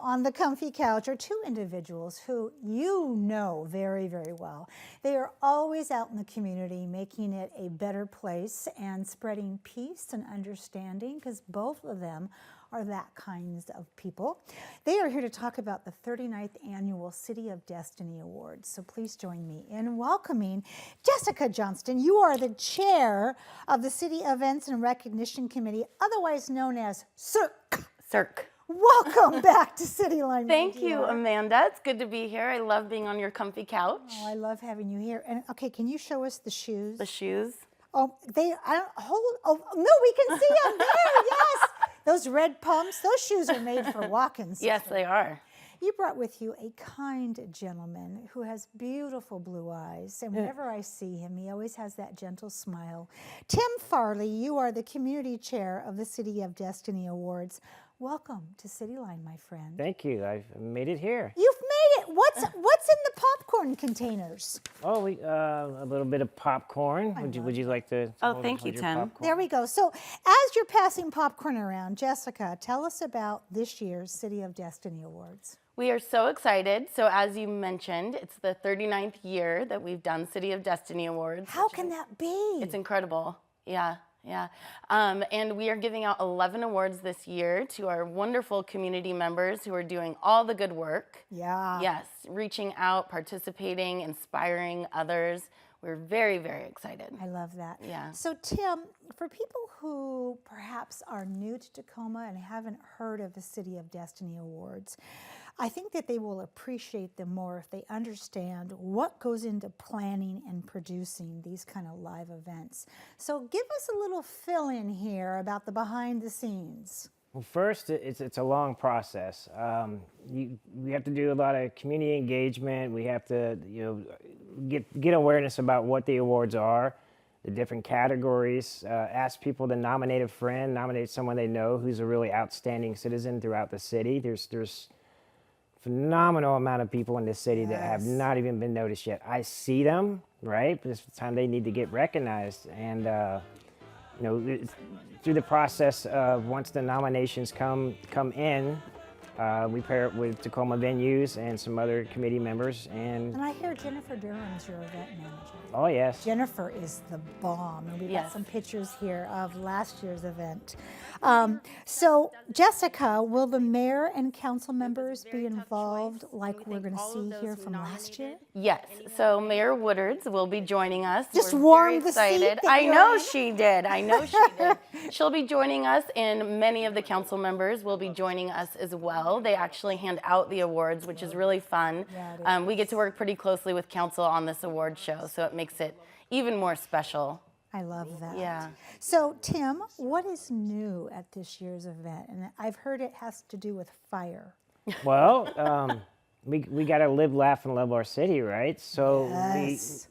on the comfy couch are two individuals who you know very, very well. They are always out in the community making it a better place and spreading peace and understanding, because both of them are that kinds of people. They are here to talk about the 39th Annual City of Destiny Awards. So please join me in welcoming Jessica Johnston. You are the chair of the City Events and Recognition Committee, otherwise known as CERC. CERC. Welcome back to Cityline. Thank you, Amanda. It's good to be here. I love being on your comfy couch. Oh, I love having you here. And okay, can you show us the shoes? The shoes? Oh, oh, no, we can see them there, yes. Those red pumps, those shoes are made for walking. Yes, they are. You brought with you a kind gentleman who has beautiful blue eyes, and whenever I see him, he always has that gentle smile. Tim Farley, you are the community chair of the City of Destiny Awards. Welcome to Cityline, my friend. Thanve you. I've made it here. You've made it. What's in the popcorn containers? Oh, a little bit of popcorn. Would you like to? Oh, thank you, Tim. Popcorn? There we go. So as you're passing popcorn around, Jessica, tell us about this year's City of Destiny Awards. We are so excited. So as you mentioned, it's the 39th year that we've done City of Destiny Awards. How can that be? It's incredible. Yeah. Yeah, and we are giving out 11 awards this year to our wonderful community members who are doing all the good work. Yeah. Yes, reaching out, participating, inspiring others. We're very, very excited. I love that. Yeah. So Tim, for people who perhaps are new to Tacoma and haven't heard of the City of Destiny Awards, I think that they will appreciate them more if they understand what goes into planning and producing these kind of live events. So give us a little fill-in here about the behind the scenes. Well, first, it's a long process. We have to do a lot of community engagement. We have to get awareness about what the awards are, the different categories. Ask people to nominate a friend, nominate someone they know who's a really outstanding citizen throughout the city. There's phenomenal amount of people in this city that have not even been noticed yet. I see them, right? But it's the time they need to get recognized. And through the process of once the nominations come in, we pair it with Tacoma venues and some other committee members. And I hear Jennifer Durham's your event manager. Oh, yes. Jennifer is the bomb, and we've got some pictures here of last year's event. So, Jessica, will the mayor and council members be involved like we're going to see here from last year? Yes. So Mayor Woodards will be joining us. Just We're warm very the excited. seat. I know she did. I know she did. She'll be joining us, and many of the council members will be joining us as well. They actually hand out the awards, which is really fun. Yeah, we get to work pretty closely with council on this award show, so it makes it even more special. I love that. Yeah. So, Tim, what is new at this year's event? And I've heard it has to do with fire. Well, we got to live, laugh, and love our city, right? So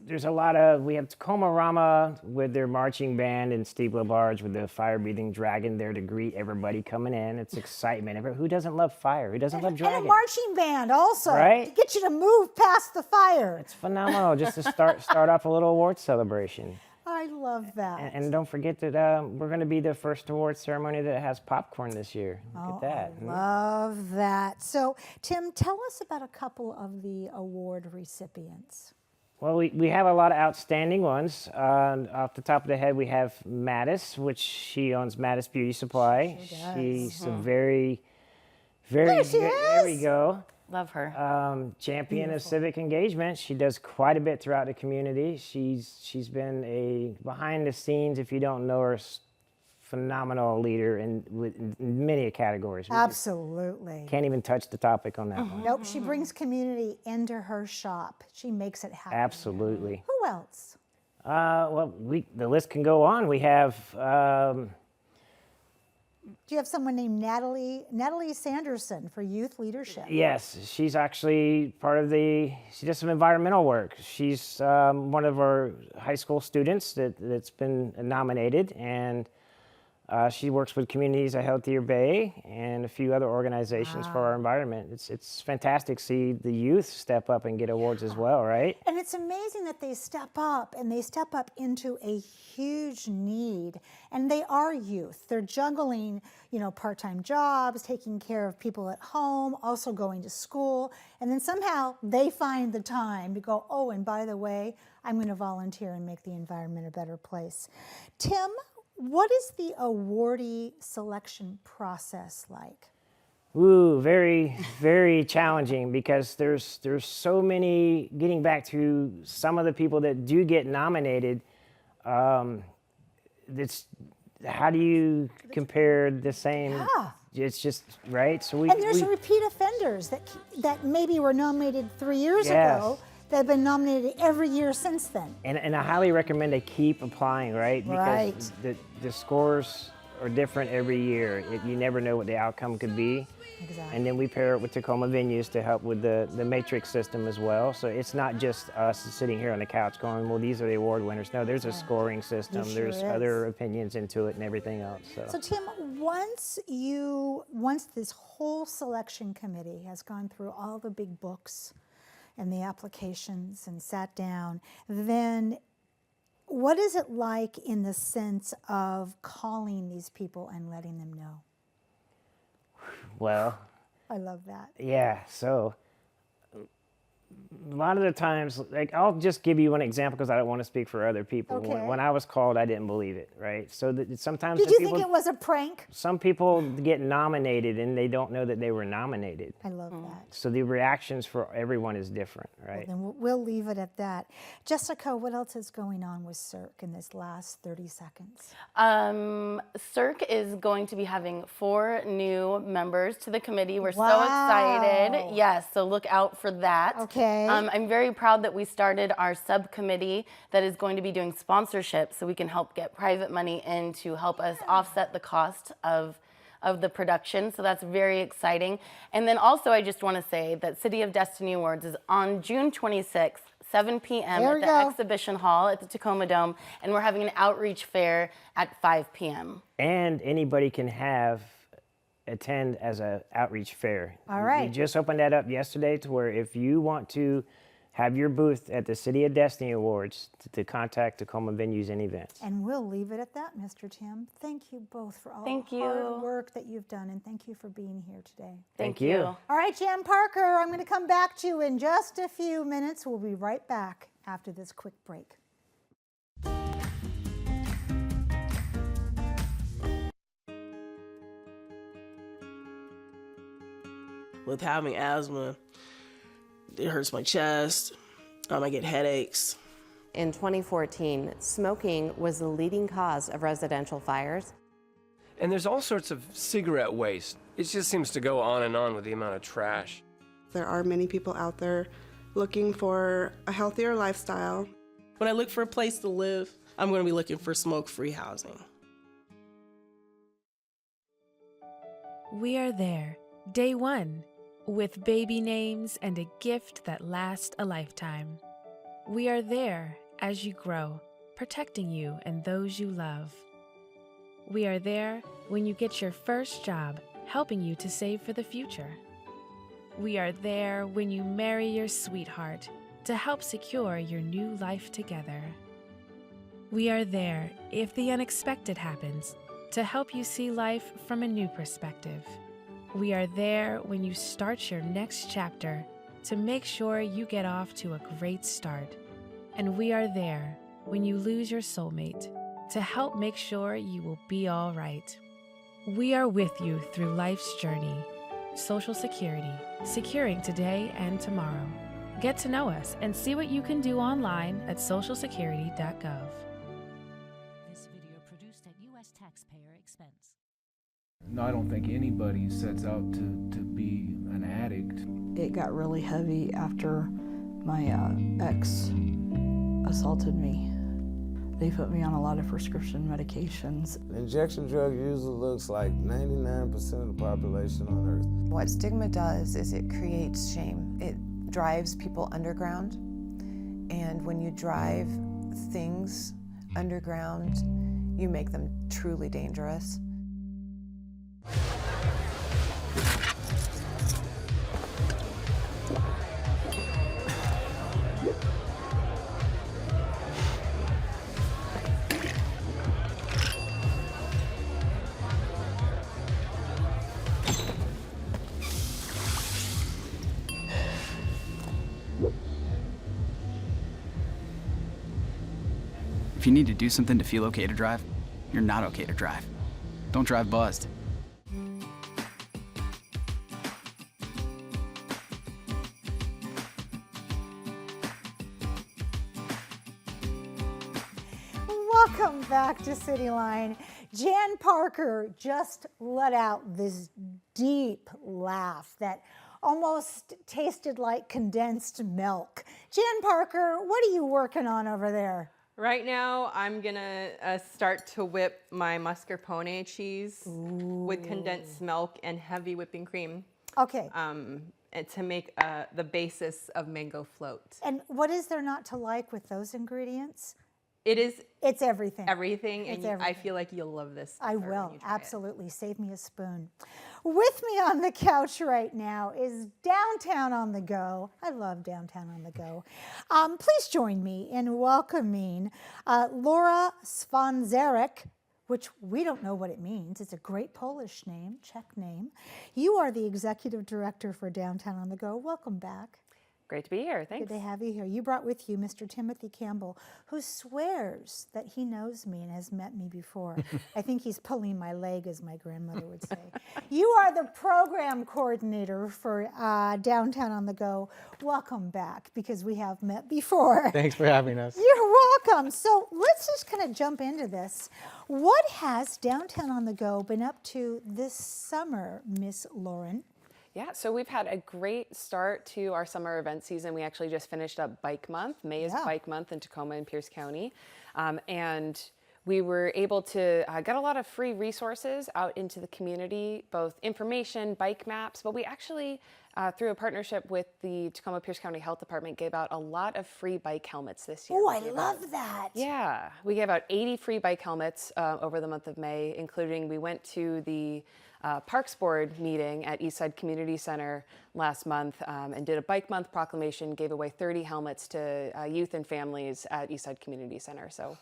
there's a lot of, we have Tacoma Rama with their marching band and Steve LaBarge with the fire-breathing dragon there to greet everybody coming in. It's excitement. Who doesn't love fire? Who doesn't love dragon? And a marching band also, right? To get you to move past the fire. It's phenomenal just to start off a little award celebration. I love that. And don't forget that we're going to be the first award ceremony that has popcorn this year. Look at that. I love that. So, Tim, tell us about a couple of the award recipients. Well, we have a lot of outstanding ones. Off the top of the head, we have Mattis, which she owns Mattis Beauty Supply. She's a very, There she there we is. go. Love her. Champion of civic engagement. She does quite a bit throughout the community. She's been a behind the scenes, if you don't know her, phenomenal leader in many categories. Absolutely. Can't even touch the topic on that one. Nope, she brings community into her shop. She makes it happen. Absolutely. Who else? Well, the list can go on. We have. Do you have someone named Natalie Sanderson for youth leadership? Yes, she's actually she does some environmental work. She's one of our high school students that's been nominated, and She works with Communities A Healthier Bay and a few other organizations for our environment. It's fantastic to see the youth step up and get awards as well, right? And it's amazing that they step up, and they step up into a huge need. And they are youth. They're juggling, you know, part-time jobs, taking care of people at home, also going to school. And then somehow they find the time to go, oh, and by the way, I'm going to volunteer and make the environment a better place. Tim, what is the awardee selection process like? Ooh, very, very challenging because there's so many. Getting back to some of the people that do get nominated, it's how do you compare the same? Yeah. It's just right. So And there's repeat offenders that maybe were nominated 3 years Yes. ago that have been nominated every year since then. And I highly recommend they keep applying, right? Right. Because the scores are different every year. You never know what the outcome could be. Exactly. And then we pair it with Tacoma Venues to help with the matrix system as well. So it's not just us sitting here on the couch going, well, these are the award winners. No, there's a scoring system. There There's sure is. other opinions into it and everything else. So Tim, once this whole selection committee has gone through all the big books and the applications and sat down, then what is it like in the sense of calling these people and letting them know? Well, I love that. yeah, so a lot of the times, like I'll just give you one example because I don't want to speak for other people. Okay. When I was called, I didn't believe it, right? So sometimes Did the you people, think it was a prank? some people get nominated and they don't know that they were nominated. I love that. So the reactions for everyone is different, right? Then we'll leave it at that. Jessica, what else is going on with CERC in this last 30 seconds? CERC is going to be having 4 new members to the committee. We're so Wow. excited. Yes, so look out for that. Okay. I'm very proud that we started our subcommittee that is going to be doing sponsorship so we can help get private money in to help us offset the cost of the production. So that's very exciting. And then also I just want to say that City of Destiny Awards is on June 26th, 7 p.m. There at we the go. Exhibition Hall at the Tacoma Dome, and we're having an outreach fair at 5 p.m. And anybody can attend as an outreach fair. All right. We just opened that up yesterday to where if you want to have your booth at the City of Destiny Awards to contact Tacoma Venues and Events. And we'll leave it at that, Mr. Tim. Thank you both for all Thank the hard you. work that you've done, and thank you for being here today. Thank you. All right, Jan Parker, I'm going to come back to you in just a few minutes. We'll be right back after this quick break. With having asthma, it hurts my chest, I get headaches. In 2014, smoking was the leading cause of residential fires. And there's all sorts of cigarette waste. It just seems to go on and on with the amount of trash. There are many people out there looking for a healthier lifestyle. When I look for a place to live, I'm going to be looking for smoke-free housing. We are there, day one, with baby names and a gift that lasts a lifetime. We are there as you grow, protecting you and those you love. We are there when you get your first job, helping you to save for the future. We are there when you marry your sweetheart to help secure your new life together. We are there if the unexpected happens, to help you see life from a new perspective. We are there when you start your next chapter to make sure you get off to a great start. And we are there when you lose your soulmate to help make sure you will be all right. We are with you through life's journey. Social Security, securing today and tomorrow. Get to know us and see what you can do online at socialsecurity.gov. This video produced at U.S. taxpayer expense. No, I don't think anybody sets out to be an addict. It got really heavy after my ex assaulted me. They put me on a lot of prescription medications. Injection drug user looks like 99% of the population on Earth. What stigma does is it creates shame. It drives people underground, and when you drive things underground, you make them truly dangerous. If you need to do something to feel okay to drive, you're not okay to drive. Don't drive buzzed. Welcome back to Cityline. Jan Parker just let out this deep laugh that almost tasted like condensed milk. Jan Parker, what are you working on over there? Right now, I'm gonna start to whip my mascarpone cheese with condensed milk and heavy whipping cream. Okay. And to make the basis of mango float. And what is there not to like with those ingredients? It's everything. Everything, It's and everything. I feel like you'll love this. I will, absolutely. Save me a spoon. With me on the couch right now is Downtown on the Go. I love Downtown on the Go. Please join me in welcoming Laura Swanzarek, which we don't know what it means. It's a great Polish name, Czech name. You are the executive director for Downtown on the Go. Welcome back. Great to be here. Thanks. Good to have you here. You brought with you Mr. Timothy Campbell, who swears that he knows me and has met me before. I think he's pulling my leg, as my grandmother would say. You are the program coordinator for Downtown on the Go. Welcome back, because we have met before. Thanks for having us. You're welcome. So let's just kind of jump into this. What has Downtown on the Go been up to this summer, Miss Lauren? Yeah, so we've had a great start to our summer event season. We actually just finished up Bike Month. May is Bike Month in Tacoma and Pierce County. And we were able to get a lot of free resources out into the community, both information, bike maps, but we actually, through a partnership with the Tacoma Pierce County Health Department, gave out a lot of free bike helmets this year. Oh, I love that. Yeah, we gave out 80 free bike helmets over the month of May, including we went to the Parks Board meeting at Eastside Community Center last month and did a Bike Month proclamation, gave away 30 helmets to youth and families at Eastside Community Center. So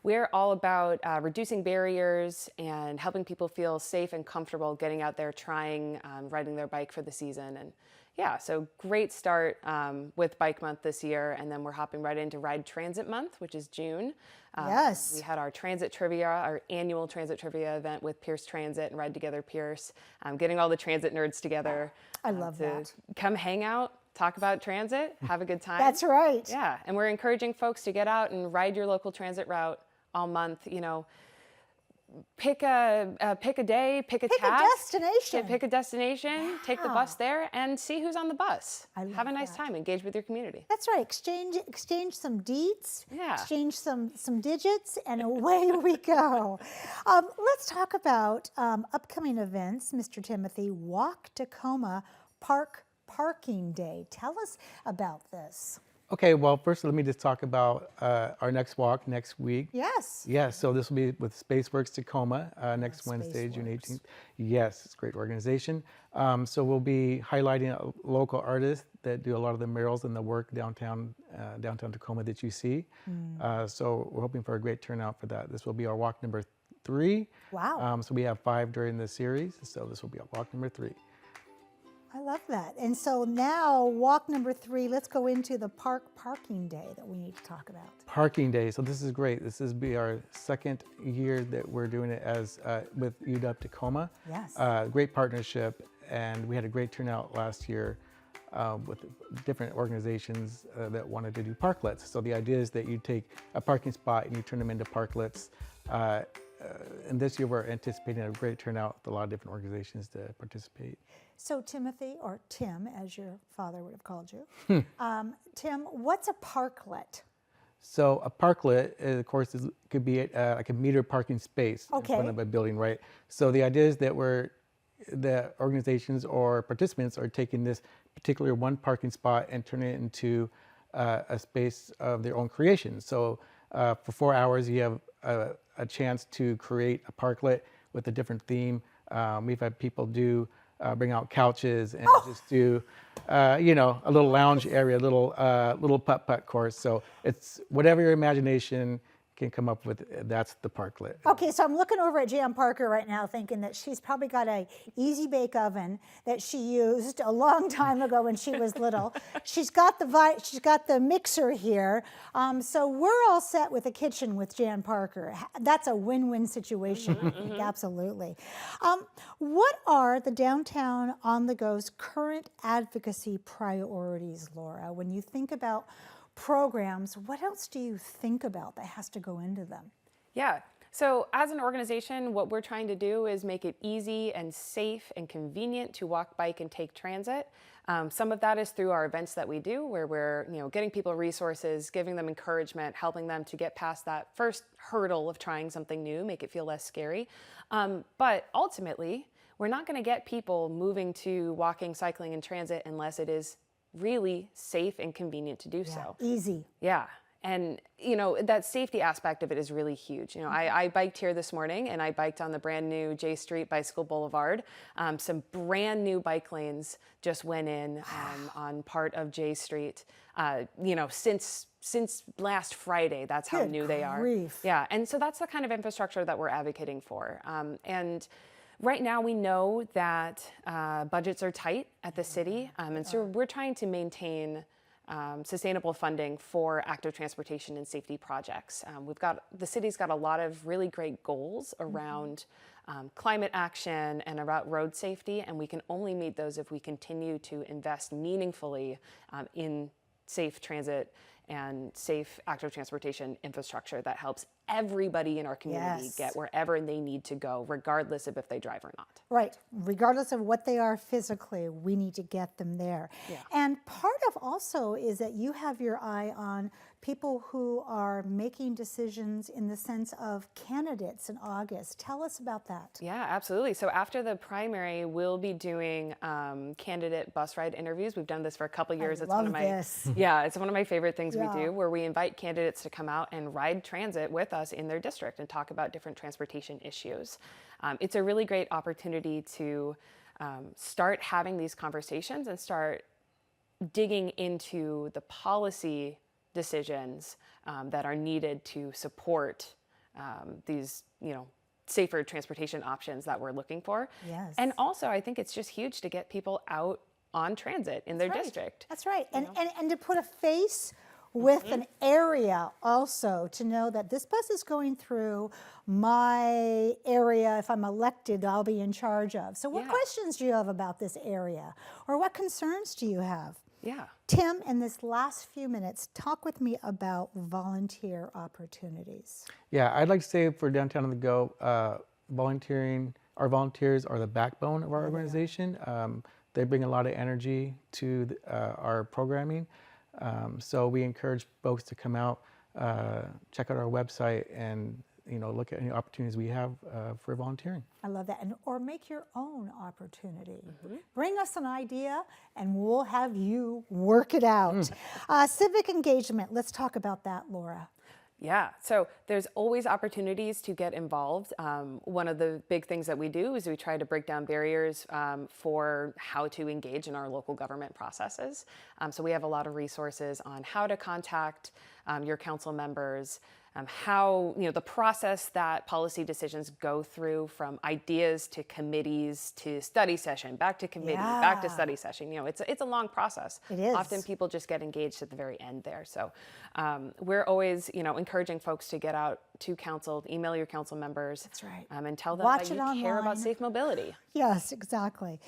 we're all about reducing barriers and helping people feel safe and comfortable getting out there, trying riding their bike for the season. And yeah, so great start with Bike Month this year, and then we're hopping right into Ride Transit Month, which is June. Yes. We had our transit trivia, our annual transit trivia event with Pierce Transit and Ride Together Pierce, getting all the transit nerds together. I love that. Come hang out, talk about transit, have a good time. That's right. Yeah, and we're encouraging folks to get out and ride your local transit route all month. You know, pick a day, pick a task. Destination. Pick a destination, take the bus there, and see who's on the bus. I love Have a nice time, engage with your community. That's right. Exchange some deets, Yeah. exchange some digits, and away we go. Let's talk about upcoming events, Mr. Timothy. Walk Tacoma Parking Day. Tell us about this. Okay, well, first let me just talk about our next walk next week. Yes. Yes, so this will be with Spaceworks Tacoma next Wednesday, June 18th. Yes, it's a great organization. So we'll be highlighting local artists that do a lot of the murals and the work downtown Tacoma that you see. So we're hoping for a great turnout for that. This will be our walk number 3. Wow. So we have 5 during the series, so this will be our walk number 3. I love that. And so now, walk number 3, let's go into the parking day that we need to talk about. Parking Day. So this is great. This is be our second year that we're doing it as with UW Tacoma. Yes. Great partnership, and we had a great turnout last year with different organizations that wanted to do parklets. So the idea is that you take a parking spot and you turn them into parklets. And this year we're anticipating a great turnout with a lot of different organizations to participate. So Timothy, or Tim, as your father would have called you, Tim, what's a parklet? So a parklet, of course, could be like a metered parking space in front of a building, right? So the idea is that the organizations or participants are taking this particular one parking spot and turning it into a space of their own creation. So for 4 hours, you have a chance to create a parklet with a different theme. We've had people bring out couches and just do, a little lounge area, little putt-putt course. So it's whatever your imagination can come up with, that's the parklet. Okay, so I'm looking over at Jan Parker right now thinking that she's probably got a easy bake oven that she used a long time ago when she was little. She's got the mixer here. So we're all set with a kitchen with Jan Parker. That's a win-win situation, I think, absolutely. What are the Downtown On The Go's current advocacy priorities, Laura? When you think about programs, what else do you think about that has to go into them? Yeah, so as an organization, what we're trying to do is make it easy and safe and convenient to walk, bike, and take transit. Some of that is through our events that we do, where we're getting people resources, giving them encouragement, helping them to get past that first hurdle of trying something new, make it feel less scary. But ultimately, we're not going to get people moving to walking, cycling, and transit unless it is really safe and convenient to do so. Easy. Yeah. And, that safety aspect of it is really huge. I biked here this morning, and I biked on the brand new J Street Bicycle Boulevard. Some brand new bike lanes just went in on part of J Street. Since last Friday, that's how new they are. Yeah. And so that's the kind of infrastructure that we're advocating for. And right now, we know that budgets are tight at the city, and so we're trying to maintain sustainable funding for active transportation and safety projects. The city's got a lot of really great goals around climate action and about road safety, and we can only meet those if we continue to invest meaningfully in safe transit and safe active transportation infrastructure that helps everybody in our community get wherever they need to go, regardless of if they drive or not. Right. Regardless of what they are physically, we need to get them there. Yeah. And part of also is that you have your eye on people who are making decisions in the sense of candidates in August. Tell us about that. Yeah, absolutely. So after the primary, we'll be doing candidate bus ride interviews. We've done this for a couple years. It's one of my favorite things we do, where we invite candidates to come out and ride transit with us in their district and talk about different transportation issues. It's a really great opportunity to start having these conversations and start digging into the policy decisions that are needed to support these, safer transportation options that we're looking for. Yes. And also, I think it's just huge to get people out on transit in their district. That's right. And to put a face with an area also, to know that this bus is going through my area. If I'm elected, I'll be in charge of. So what questions do you have about this area? Or what concerns do you have? Yeah. Tim, in this last few minutes, talk with me about volunteer opportunities. Yeah, I'd like to say for Downtown On The Go, our volunteers are the backbone of our organization. They bring a lot of energy to our programming. So we encourage folks to come out, check out our website, and look at any opportunities we have for volunteering. I love that. Or make your own opportunity. Bring us an idea and we'll have you work it out. Civic engagement, let's talk about that, Laura. Yeah, so there's always opportunities to get involved. One of the big things that we do is we try to break down barriers for how to engage in our local government processes. So we have a lot of resources on how to contact your council members, how, the process that policy decisions go through, from ideas to committees to study session, back to committee, back to study session. It's a long process. It is. Often people just get engaged at the very end there. So we're always, encouraging folks to get out to council, email your council members. That's right. And tell them Watch that it you care about safe mobility. Yes, exactly.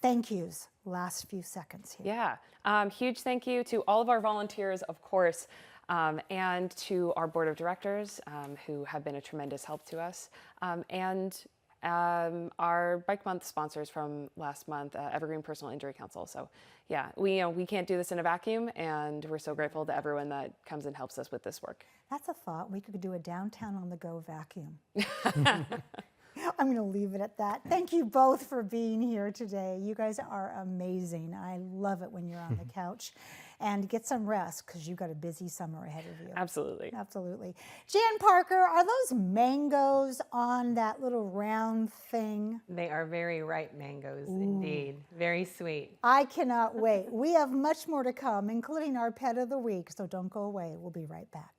Thank yous. Last few seconds here. Yeah. Huge thank you to all of our volunteers, of course. And to our board of directors, who have been a tremendous help to us, and our Bike Month sponsors from last month, Evergreen Personal Injury Council. So, yeah, we can't do this in a vacuum, and we're so grateful to everyone that comes and helps us with this work. That's a thought. We could do a Downtown On The Go vacuum. I'm going to leave it at that. Thank you both for being here today. You guys are amazing. I love it when you're on the couch. and get some rest because you've got a busy summer ahead of you. Absolutely. Absolutely. Jan Parker, are those mangoes on that little round thing? They are very ripe mangoes indeed. Very sweet. I cannot wait. We have much more to come, including our pet of the week, so don't go away. We'll be right back.